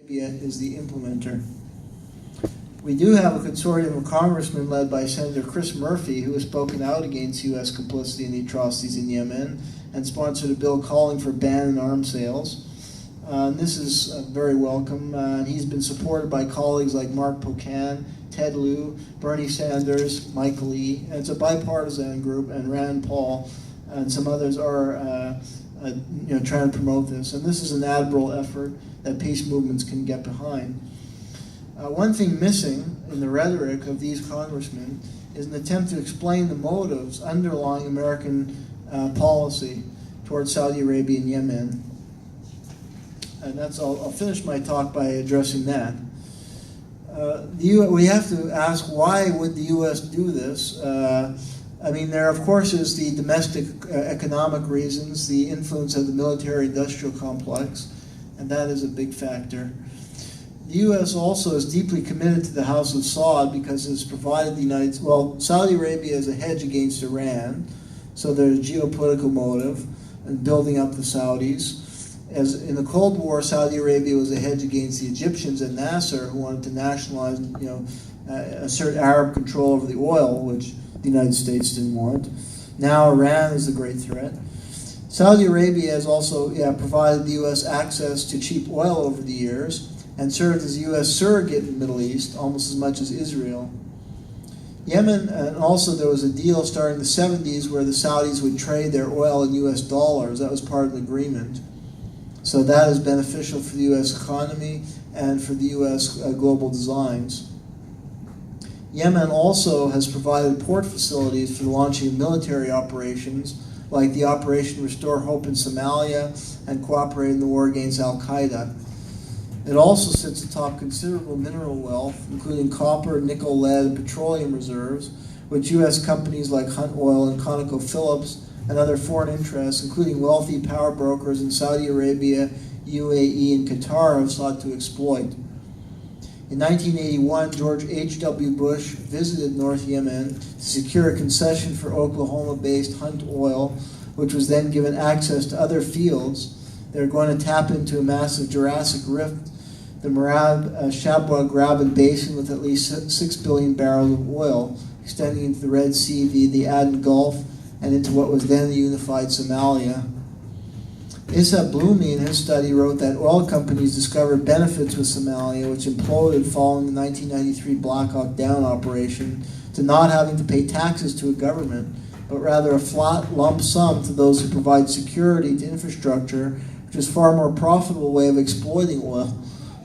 Arabia is the implementer. We do have a consortium of congressmen led by Senator Chris Murphy, who has spoken out against U.S. complicity in the atrocities in Yemen and sponsored a bill calling for ban on arms sales. This is very welcome. He's been supported by colleagues like Mark Pocan, Ted Lieu, Bernie Sanders, Mike Lee. And it's a bipartisan group, and Rand Paul and some others are trying to promote this. And this is an admirable effort that peace movements can get behind. One thing missing in the rhetoric of these congressmen is an attempt to explain the motives underlying American policy towards Saudi Arabia and Yemen. And I'll finish my talk by addressing that. We have to ask, why would the U.S. do this? There of course is the domestic economic reasons, the influence of the military-industrial complex, and that is a big factor. The U.S. also is deeply committed to the House of Saud because it has provided Saudi Arabia is a hedge against Iran, so there's a geopolitical motive in building up the Saudis. As in the Cold War, Saudi Arabia was a hedge against the Egyptians and Nasser, who wanted to nationalize, assert Arab control over the oil, which the United States didn't want. Now Iran is a great threat. Saudi Arabia has also provided the U.S. access to cheap oil over the years and served as a U.S. surrogate in the Middle East almost as much as Israel. Yemen, and also there was a deal starting in the 70s where the Saudis would trade their oil in U.S. dollars. That was part of the agreement. So that is beneficial for the U.S. economy and for the U.S. Global designs. Yemen also has provided port facilities for the launching of military operations, like the Operation Restore Hope in Somalia and cooperating in the war against Al-Qaeda. It also sits atop considerable mineral wealth, including copper, nickel, lead, and petroleum reserves, which U.S. companies like Hunt Oil and ConocoPhillips and other foreign interests, including wealthy power brokers in Saudi Arabia, UAE, and Qatar, have sought to exploit. In 1981, George H.W. Bush visited North Yemen to secure a concession for Oklahoma-based Hunt Oil, which was then given access to other fields. They're going to tap into a massive Jurassic Rift, the Marab-Shabwa-Graben Basin, with at least 6 billion barrels of oil, extending into the Red Sea via the Aden Gulf and into what was then the unified Somalia. Issa Bloomy, in his study, wrote that oil companies discovered benefits with Somalia, which imploded following the 1993 Black Hawk Down operation, to not having to pay taxes to a government, but rather a flat lump sum to those who provide security to infrastructure, which is a far more profitable way of exploiting oil.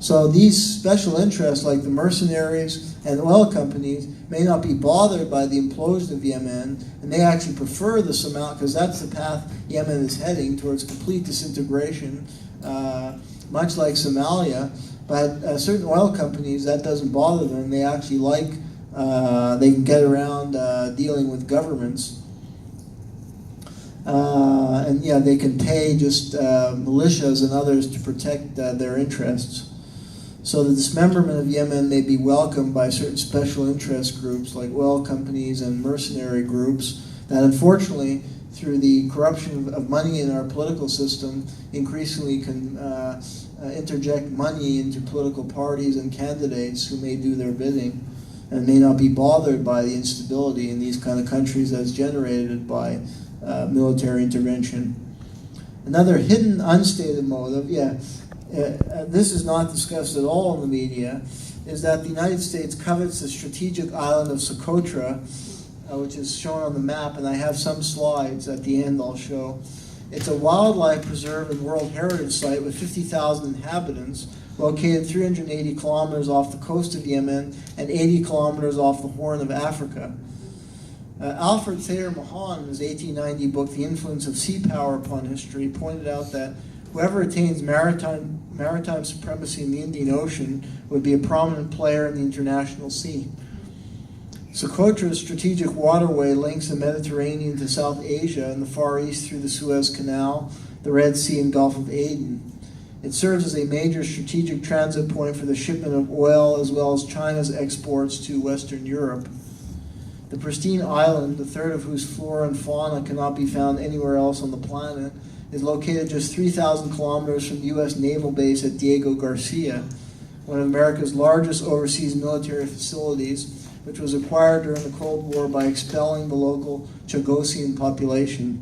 So these special interests, like the mercenaries and oil companies, may not be bothered by the implosion of Yemen, and they actually prefer the Somalia, because that's the path Yemen is heading towards, complete disintegration, much like Somalia. But certain oil companies, that doesn't bother them. They actually they can get around dealing with governments. They can pay just militias and others to protect their interests. So the dismemberment of Yemen may be welcomed by certain special interest groups like oil companies and mercenary groups that, unfortunately, through the corruption of money in our political system, increasingly can interject money into political parties and candidates who may do their bidding and may not be bothered by the instability in these kind of countries that's generated by military intervention. Another hidden, unstated motive, this is not discussed at all in the media, is that the United States covets the strategic island of Socotra, which is shown on the map, and I have some slides at the end I'll show. It's a wildlife preserve and World Heritage Site with 50,000 inhabitants, located 380 kilometers off the coast of Yemen and 80 kilometers off the Horn of Africa. Alfred Thayer Mahan, in his 1890 book, The Influence of Sea Power Upon History, pointed out that whoever attains maritime supremacy in the Indian Ocean would be a prominent player in the international sea. Socotra's strategic waterway links the Mediterranean to South Asia and the Far East through the Suez Canal, the Red Sea, and Gulf of Aden. It serves as a major strategic transit point for the shipment of oil as well as China's exports to Western Europe. The pristine island, a third of whose flora and fauna cannot be found anywhere else on the planet, is located just 3,000 kilometers from the U.S. naval base at Diego Garcia. one of America's largest overseas military facilities, which was acquired during the Cold War by expelling the local Chagosian population.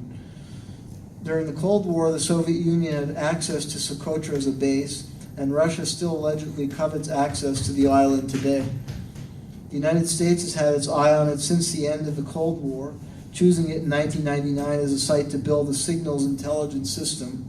During the Cold War, the Soviet Union had access to Socotra as a base, and Russia still allegedly covets access to the island today. The United States has had its eye on it since the end of the Cold War, choosing it in 1999 as a site to build a signals intelligence system.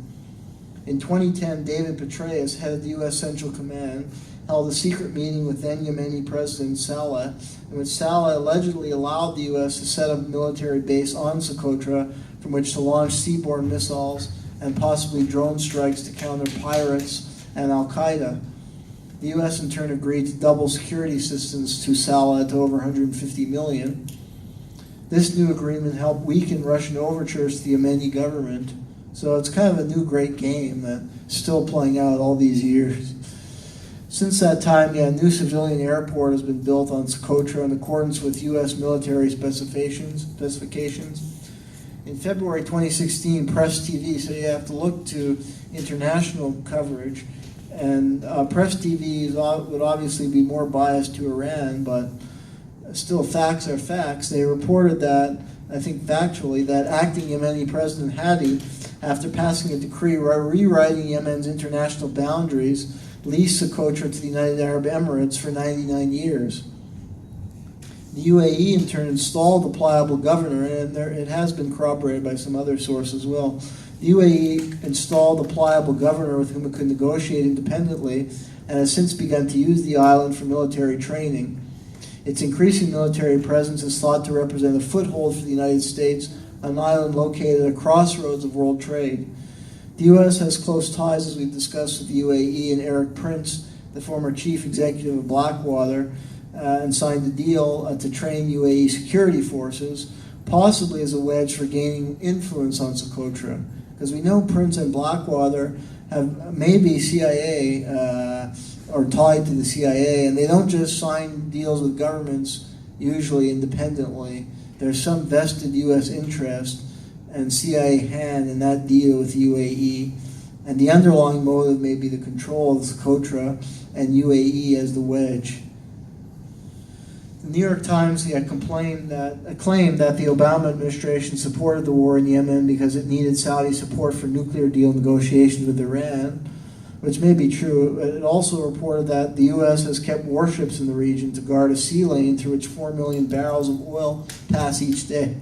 In 2010, David Petraeus, head of the U.S. Central Command, held a secret meeting with then Yemeni President Saleh, in which Saleh allegedly allowed the U.S. to set up a military base on Socotra from which to launch seaborne missiles and possibly drone strikes to counter pirates and al-Qaeda. The U.S. in turn agreed to double security assistance to Saleh to over $150 million. This new agreement helped weaken Russian overtures to the Yemeni government. So it's kind of a new great game that's still playing out all these years. Since that time, a new civilian airport has been built on Socotra in accordance with U.S. military specifications. In February 2016, Press TV, so you have to look to international coverage, and Press TV would obviously be more biased to Iran, but still facts are facts. They reported that, I think factually, that acting Yemeni President Hadi, after passing a decree rewriting Yemen's international boundaries, leased Socotra to the United Arab Emirates for 99 years. The UAE in turn installed a pliable governor, and it has been corroborated by some other sources as well. The UAE installed a pliable governor with whom it could negotiate independently, and has since begun to use the island for military training. Its increasing military presence is thought to represent a foothold for the United States, an island located at a crossroads of world trade. The U.S. has close ties, as we've discussed, with the UAE, and Eric Prince, the former chief executive of Blackwater, and signed a deal to train UAE security forces, possibly as a wedge for gaining influence on Socotra. Because we know Prince and Blackwater have maybe CIA or tied to the CIA, and they don't just sign deals with governments usually independently. There's some vested U.S. interest and CIA hand in that deal with the UAE, and the underlying motive may be the control of Socotra and UAE as the wedge. The New York Times claimed that the Obama administration supported the war in Yemen because it needed Saudi support for nuclear deal negotiations with Iran, which may be true. It also reported that the U.S. has kept warships in the region to guard a sea lane through which 4 million barrels of oil pass each day.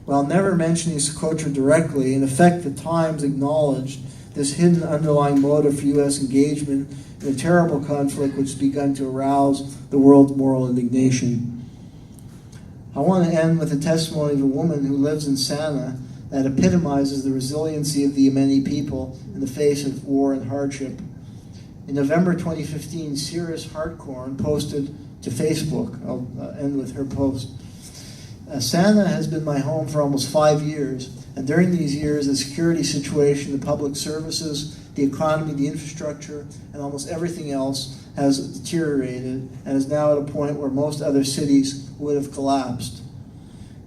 While never mentioning Socotra directly, in effect the Times acknowledged this hidden underlying motive for U.S. engagement in a terrible conflict which has begun to arouse the world's moral indignation. I want to end with the testimony of a woman who lives in Sana'a that epitomizes the resiliency of the Yemeni people in the face of war and hardship. In November 2015, Sirius Hartkorn posted to Facebook, I'll end with her post, Sana'a has been my home for almost 5 years, and during these years, the security situation, the public services, the economy, the infrastructure, and almost everything else has deteriorated and is now at a point where most other cities would have collapsed.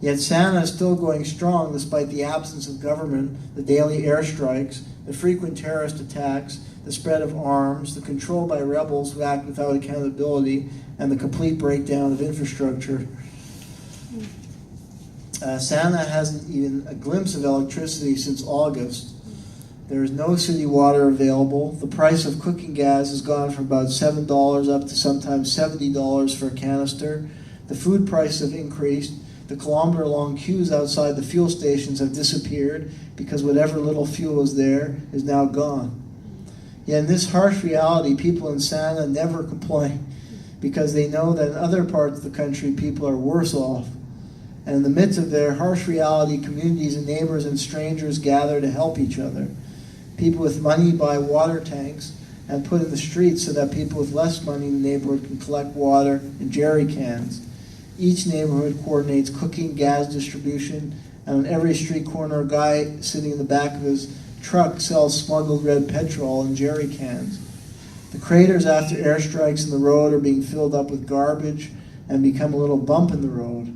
Yet Sana'a is still going strong despite the absence of government, the daily airstrikes, the frequent terrorist attacks, the spread of arms, the control by rebels who act without accountability, and the complete breakdown of infrastructure. Sana'a hasn't even a glimpse of electricity since August. There is no city water available. The price of cooking gas has gone from about $7 up to sometimes $70 for a canister. The food prices have increased. The kilometer-long queues outside the fuel stations have disappeared because whatever little fuel was there is now gone. Yet in this harsh reality, people in Sana'a never complain because they know that in other parts of the country, people are worse off. And in the midst of their harsh reality, communities and neighbors and strangers gather to help each other. People with money buy water tanks and put in the streets so that people with less money in the neighborhood can collect water in jerry cans. Each neighborhood coordinates cooking, gas distribution, and on every street corner, a guy sitting in the back of his truck sells smuggled red petrol in jerry cans. The craters after airstrikes in the road are being filled up with garbage and become a little bump in the road.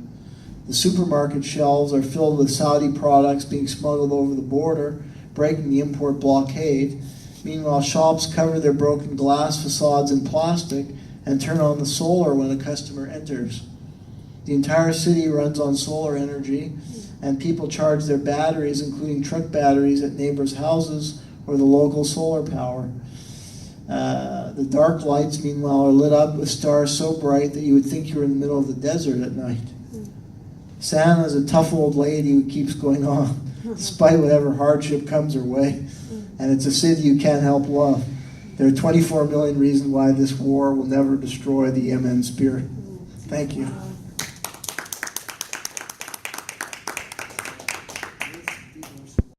The supermarket shelves are filled with Saudi products being smuggled over the border, breaking the import blockade. Meanwhile, shops cover their broken glass facades in plastic and turn on the solar when a customer enters. The entire city runs on solar energy, and people charge their batteries, including truck batteries, at neighbors' houses or the local solar power. The dark lights, meanwhile, are lit up with stars so bright that you would think you were in the middle of the desert at night. Santa's a tough old lady who keeps going on, despite whatever hardship comes her way. And it's a city you can't help love. There are 24 million reasons why this war will never destroy the Yemen spirit. Thank you.